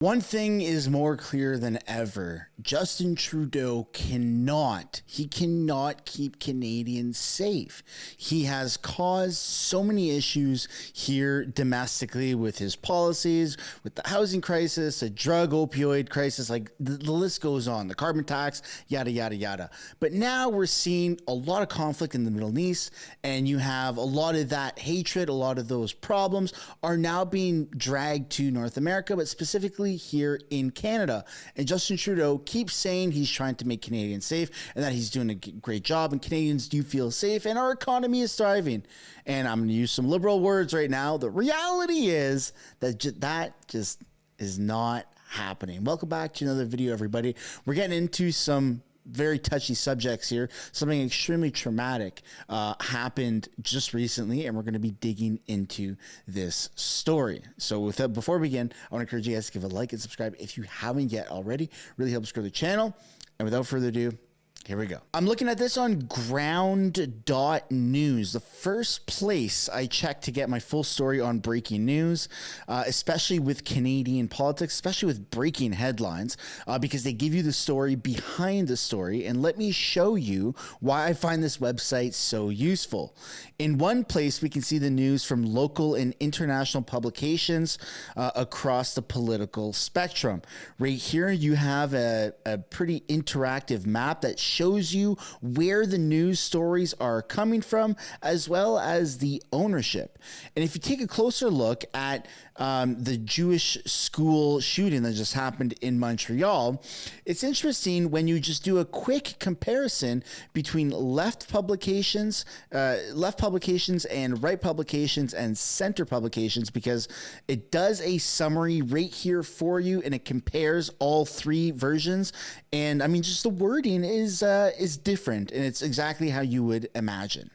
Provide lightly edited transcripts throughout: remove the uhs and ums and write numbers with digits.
One thing is more clear than ever. Justin Trudeau cannot keep Canadians safe. He has caused so many issues here domestically with his policies, with the housing crisis, a drug opioid crisis, like the list goes on, the carbon tax, yada, yada, yada. But now we're seeing a lot of conflict in the Middle East, and you have a lot of that hatred, a lot of those problems are now being dragged to North America, but specifically here in Canada. And Justin Trudeau keeps saying he's trying to make Canadians safe and that he's doing a great job and Canadians do feel safe and our economy is thriving. And I'm going to use some liberal words right now. The reality is that that just is not happening. Welcome back to another video, everybody. We're getting into some very touchy subjects here. Something extremely traumatic happened just recently, and we're going to be digging into this story. So before we begin, I want to encourage you guys to give a like and subscribe if you haven't yet already. Really helps grow the channel. And without further ado, here we go. I'm looking at this on ground.news, the first place I check to get my full story on breaking news, especially with Canadian politics, especially with breaking headlines, because they give you the story behind the story. And let me show you why I find this website so useful. In one place, we can see the news from local and international publications across the political spectrum. Right here, you have a pretty interactive map that shows you where the news stories are coming from, as well as the ownership. And if you take a closer look at the Jewish school shooting that just happened in Montreal, it's interesting when you just do a quick comparison between left publications and right publications and center publications, because it does a summary right here for you and it compares all three versions. And I mean, just the wording is different, and it's exactly how you would imagine.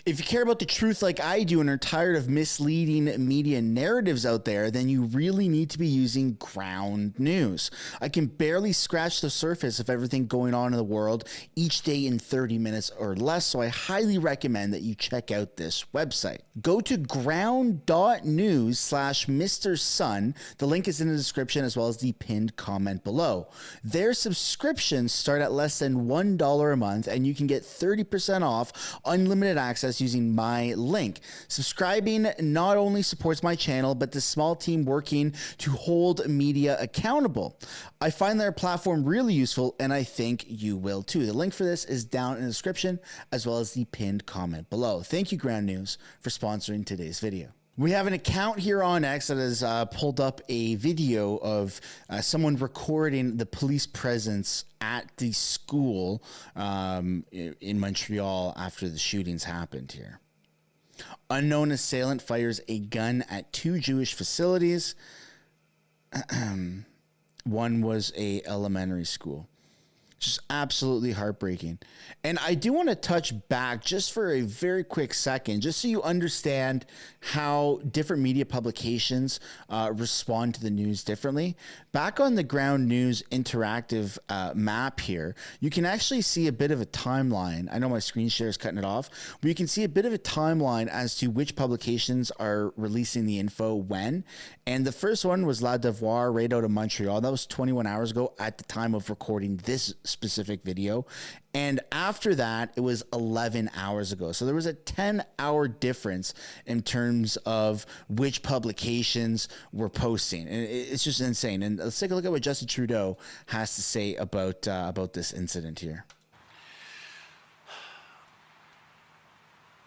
If you care about the truth like I do and are tired of misleading media narratives out there, then you really need to be using ground news. I can barely scratch the surface of everything going on in the world each day in 30 minutes or less, so I highly recommend that you check out this website. Go to ground.news/MrSun. The link is in the description as well as the pinned comment below. Their subscriptions start at less than $1 a month, and you can get 30% off unlimited access using my link. Subscribing not only supports my channel, but the small team working to hold media accountable. I find their platform really useful, and I think you will too. The link for this is down in the description as well as the pinned comment below. Thank you, Ground News, for sponsoring today's video. We have an account here on X that has pulled up a video of someone recording the police presence at the school in Montreal after the shootings happened here. Unknown assailant fires a gun at two Jewish facilities. One was a elementary school. Just absolutely heartbreaking. And I do want to touch back just for a very quick second, just so you understand how different media publications respond to the news differently. Back on the Ground News interactive map here, you can actually see a bit of a timeline. I know my screen share is cutting it off, but you can see a bit of a timeline as to which publications are releasing the info when. And the first one was La Devoir, right out of Montreal. That was 21 hours ago at the time of recording this specific video. And after that, it was 11 hours ago. So there was a 10-hour difference in terms of which publications were posting. And it's just insane. And let's take a look at what Justin Trudeau has to say about this incident here.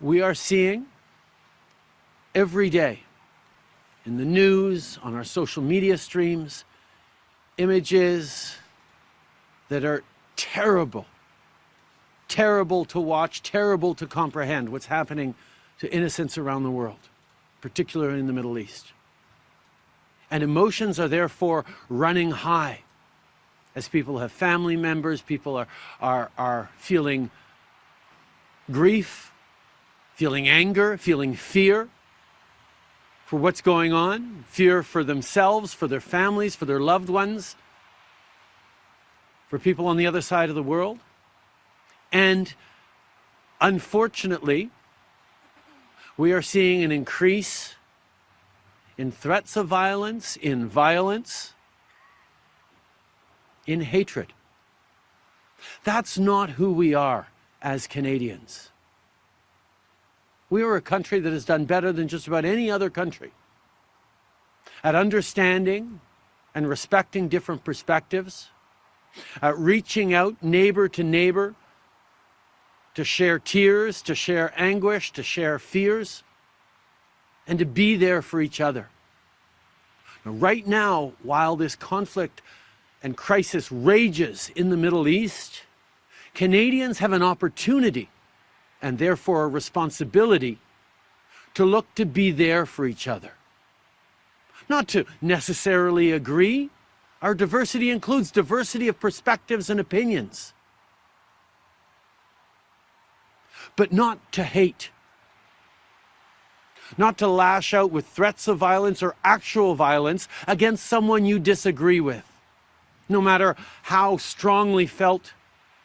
We are seeing every day in the news, on our social media streams, images that are terrible. Terrible to watch, terrible to comprehend what's happening to innocents around the world, particularly in the Middle East. And emotions are therefore running high as people have family members, people are feeling grief, feeling anger, feeling fear for what's going on, fear for themselves, for their families, for their loved ones, for people on the other side of the world. And unfortunately, we are seeing an increase in threats of violence, in violence, in hatred. That's not who we are as Canadians. We are a country that has done better than just about any other country at understanding and respecting different perspectives, at reaching out neighbor to neighbor to share tears, to share anguish, to share fears, and to be there for each other. Now, right now, while this conflict and crisis rages in the Middle East, Canadians have an opportunity and therefore a responsibility to look to be there for each other. Not to necessarily agree. Our diversity includes diversity of perspectives and opinions. But not to hate. Not to lash out with threats of violence or actual violence against someone you disagree with, no matter how strongly felt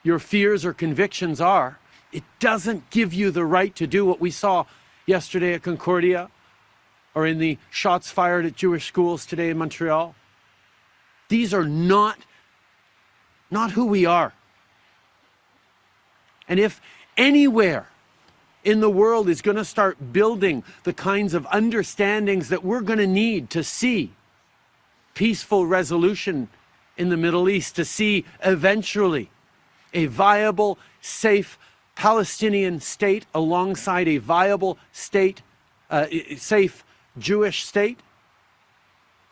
your fears or convictions are. It doesn't give you the right to do what we saw yesterday at Concordia or in the shots fired at Jewish schools today in Montreal. These are not who we are. And if anywhere in the world is going to start building the kinds of understandings that we're going to need to see peaceful resolution in the Middle East, to see eventually a viable, safe Palestinian state alongside a viable state, safe Jewish state,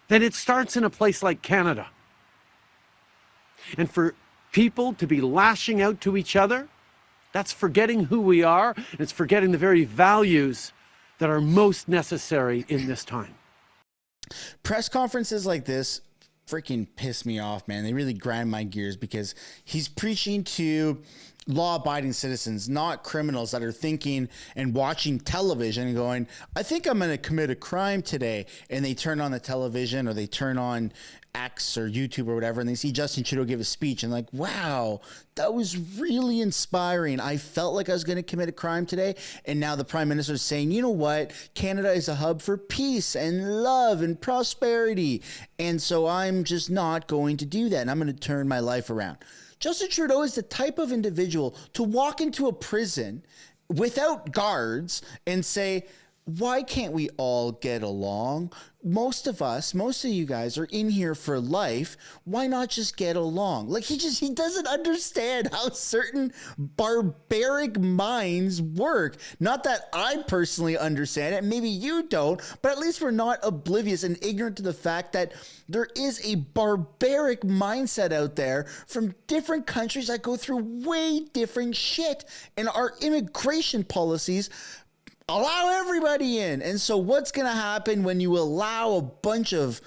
then it starts in a place like Canada. And for people to be lashing out to each other, that's forgetting who we are, and it's forgetting the very values that are most necessary in this time. Press conferences like this freaking piss me off, man. They really grind my gears because he's preaching to law-abiding citizens, not criminals that are thinking and watching television and going, I think I'm going to commit a crime today. And they turn on the television or they turn on X or YouTube or whatever, and they see Justin Trudeau give a speech and like, wow, that was really inspiring. I felt like I was going to commit a crime today. And now the Prime Minister is saying, you know what? Canada is a hub for peace and love and prosperity. And so I'm just not going to do that. And I'm going to turn my life around. Justin Trudeau is the type of individual to walk into a prison without guards and say, why can't we all get along? Most of you guys are in here for life. Why not just get along? Like he doesn't understand how certain barbaric minds work. Not that I personally understand it. Maybe you don't, but at least we're not oblivious and ignorant to the fact that there is a barbaric mindset out there from different countries that go through way different shit. And our immigration policies allow everybody in. And so what's going to happen when you allow a bunch of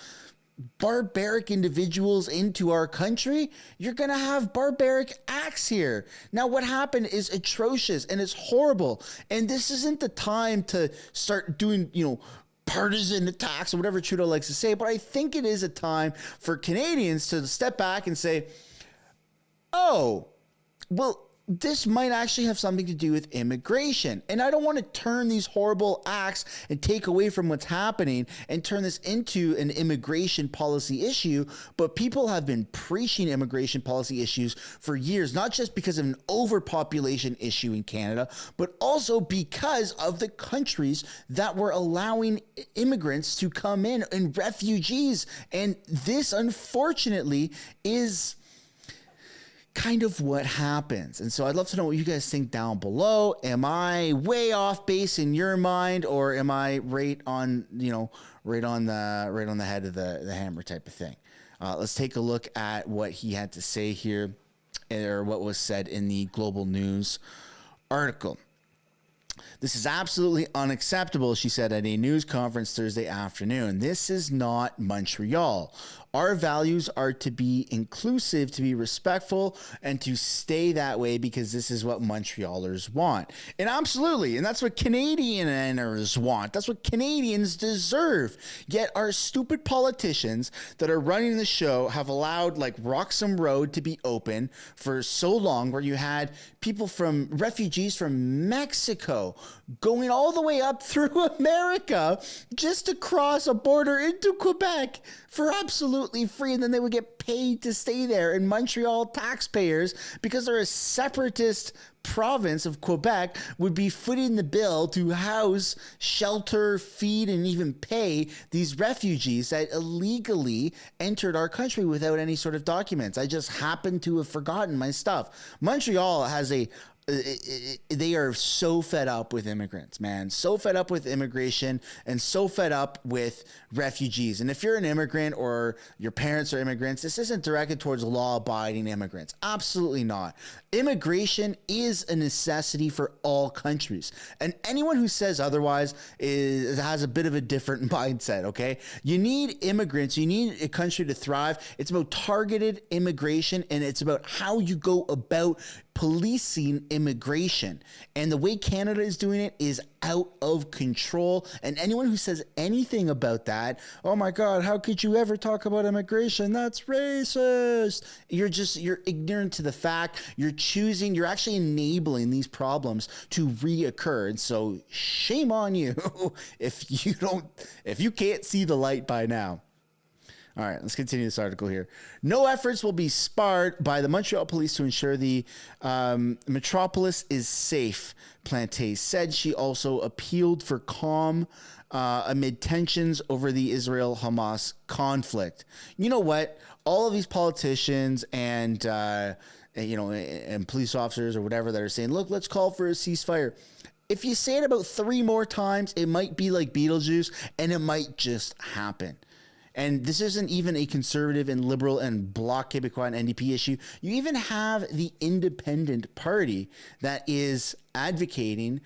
barbaric individuals into our country? You're going to have barbaric acts here. Now, what happened is atrocious and it's horrible. And this isn't the time to start doing, partisan attacks or whatever Trudeau likes to say. But I think it is a time for Canadians to step back and say, oh, well, this might actually have something to do with immigration. And I don't want to turn these horrible acts and take away from what's happening and turn this into an immigration policy issue. But people have been preaching immigration policy issues for years, not just because of an overpopulation issue in Canada, but also because of the countries that were allowing immigrants to come in and refugees. And this, unfortunately, is kind of what happens. And so I'd love to know what you guys think down below. Am I way off base in your mind, or am I right on the head of the hammer type of thing? Let's take a look at what he had to say here, or what was said in the Global News article. This is absolutely unacceptable, she said at a news conference Thursday afternoon. This is not Montreal. Our values are to be inclusive, to be respectful, and to stay that way because this is what Montrealers want. And absolutely, and that's what Canadianers want. That's what Canadians deserve. Yet our stupid politicians that are running the show have allowed like Roxham Road to be open for so long, where you had refugees from Mexico going all the way up through America just to cross a border into Quebec for absolutely absolutely free, and then they would get paid to stay there. And Montreal taxpayers, because they're a separatist province of Quebec, would be footing the bill to house, shelter, feed, and even pay these refugees that illegally entered our country without any sort of documents. I just happen to have forgotten my stuff. Montreal has they are so fed up with immigrants, man. So fed up with immigration and so fed up with refugees. And if you're an immigrant or your parents are immigrants, this isn't directed towards law-abiding immigrants. Absolutely not. Immigration is a necessity for all countries. And anyone who says otherwise has a bit of a different mindset, okay? You need immigrants. You need a country to thrive. It's about targeted immigration, and it's about how you go about policing immigration. And the way Canada is doing it is out of control. And anyone who says anything about that, oh my God, how could you ever talk about immigration? That's racist. You're ignorant to the fact. You're actually enabling these problems to reoccur. And so shame on you if you can't see the light by now. All right, let's continue this article here. No efforts will be spared by the Montreal police to ensure the metropolis is safe, Plante said. She also appealed for calm amid tensions over the Israel-Hamas conflict. You know what? All of these politicians and police officers or whatever that are saying, look, let's call for a ceasefire. If you say it about 3 more times, it might be like Beetlejuice, and it might just happen. And this isn't even a conservative and liberal and Bloc Québécois and NDP issue. You even have the independent party that is advocating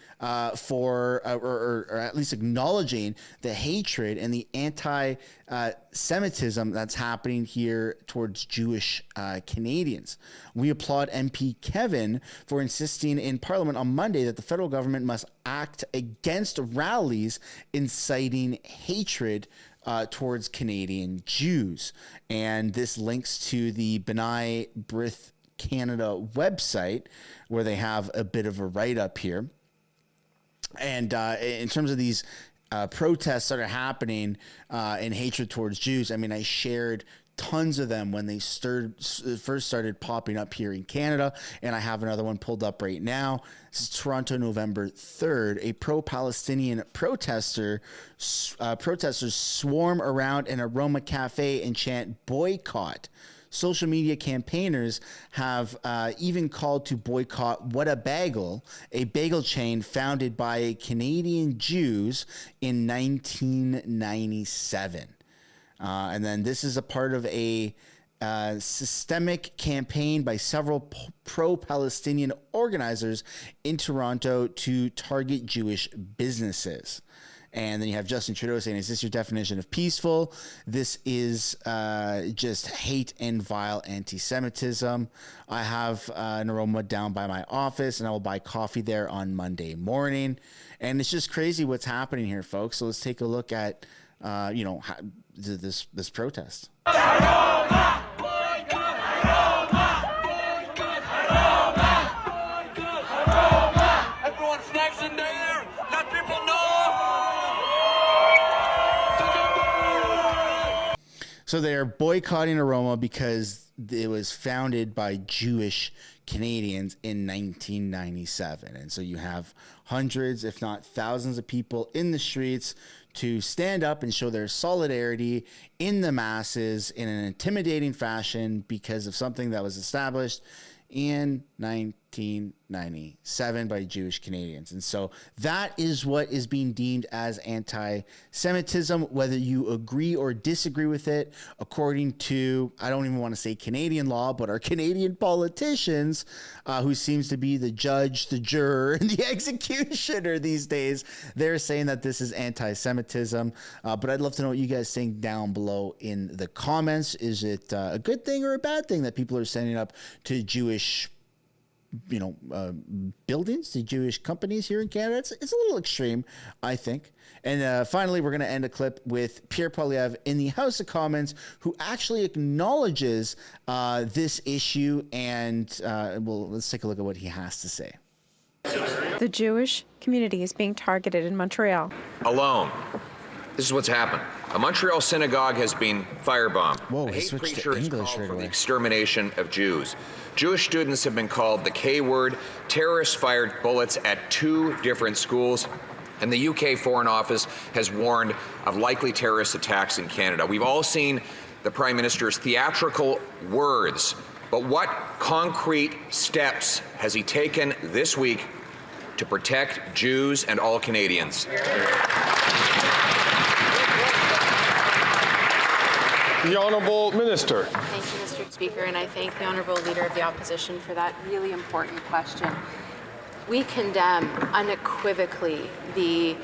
for or at least acknowledging the hatred and the anti-Semitism that's happening here towards Jewish Canadians. We applaud MP Kevin for insisting in Parliament on Monday that the federal government must act against rallies inciting hatred towards Canadian Jews. And this links to the B'nai B'rith Canada website, where they have a bit of a write-up here. And in terms of these protests that are happening in hatred towards Jews, I mean, I shared tons of them when they first started popping up here in Canada, and I have another one pulled up right now. This is Toronto, November 3rd. A pro-Palestinian protesters swarm around an aroma cafe and chant boycott. Social media campaigners have even called to boycott What a Bagel, a bagel chain founded by Canadian Jews in 1997. And then this is a part of a systemic campaign by several pro-Palestinian organizers in Toronto to target Jewish businesses. And then you have Justin Trudeau saying, is this your definition of peaceful? This is just hate and vile anti-Semitism. I have an aroma down by my office, and I will buy coffee there on Monday morning. And it's just crazy what's happening here, folks. So let's take a look at this protest. Everyone's next in there. Let people know. So they are boycotting Aroma because it was founded by Jewish Canadians in 1997. And so you have hundreds, if not thousands of people in the streets to stand up and show their solidarity in the masses in an intimidating fashion because of something that was established in 1997 by Jewish Canadians. And so that is what is being deemed as anti-Semitism, whether you agree or disagree with it, according to, I don't even want to say Canadian law, but our Canadian politicians, who seems to be the judge, the juror, and the executioner these days. They're saying that this is anti-Semitism. But I'd love to know what you guys think down below in the comments. Is it a good thing or a bad thing that people are standing up to Jewish buildings, to Jewish companies here in Canada? It's a little extreme, I think. And finally, we're going to end a clip with Pierre Poilievre in the House of Commons, who actually acknowledges this issue. And let's take a look at what he has to say. The Jewish community is being targeted in Montreal. Alone. This is what's happened. A Montreal synagogue has been firebombed. Whoa, a he hate switched to preacher has English called right for the away. extermination of Jews. Jewish students have been called the K word. Terrorists fired bullets at 2 different schools. And the UK Foreign Office has warned of likely terrorist attacks in Canada. We've all seen the Prime Minister's theatrical words, but what concrete steps has he taken this week to protect Jews and all Canadians? The Honourable Minister. Thank you, Mr. Speaker, and I thank the Honourable Leader of the Opposition for that really important question. We condemn unequivocally the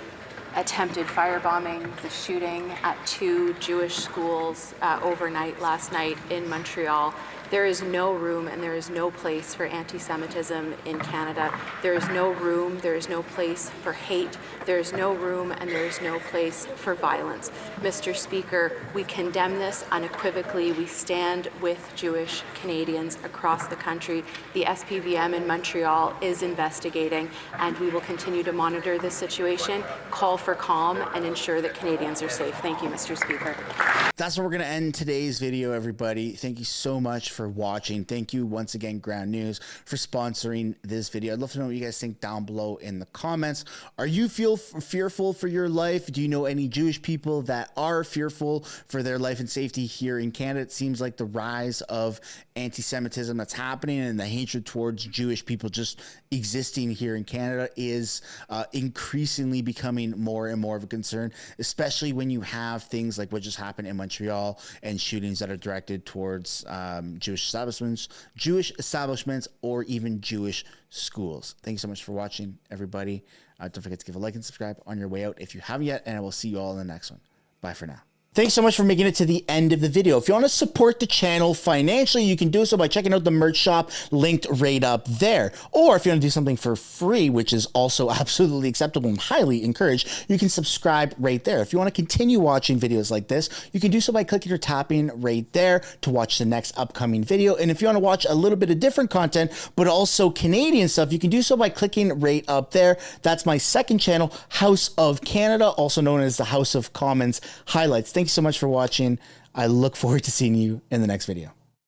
attempted firebombing, the shooting at 2 Jewish schools overnight last night in Montreal. There is no room and there is no place for anti-Semitism in Canada. There is no room, there is no place for hate. There is no room and there is no place for violence. Mr. Speaker, we condemn this unequivocally. We stand with Jewish Canadians across the country. The SPVM in Montreal is investigating, and we will continue to monitor this situation, call for calm, and ensure that Canadians are safe. Thank you, Mr. Speaker. That's where we're going to end today's video, everybody. Thank you so much for watching. Thank you once again, Ground News, for sponsoring this video. I'd love to know what you guys think down below in the comments. Are you fearful for your life? Do you know any Jewish people that are fearful for their life and safety here in Canada? It seems like the rise of anti-Semitism that's happening and the hatred towards Jewish people just existing here in Canada is increasingly becoming more and more of a concern, especially when you have things like what just happened in Montreal and shootings that are directed towards Jewish establishments or even Jewish schools. Thank you so much for watching, everybody. Don't forget to give a like and subscribe on your way out if you haven't yet, and I will see you all in the next one. Bye for now. Thanks so much for making it to the end of the video. If you want to support the channel financially, you can do so by checking out the merch shop linked right up there. Or if you want to do something for free, which is also absolutely acceptable and highly encouraged, you can subscribe right there. If you want to continue watching videos like this, you can do so by clicking or tapping right there to watch the next upcoming video. And if you want to watch a little bit of different content, but also Canadian stuff, you can do so by clicking right up there. That's my second channel, House of Canada, also known as the House of Commons Highlights. Thank you so much for watching. I look forward to seeing you in the next video.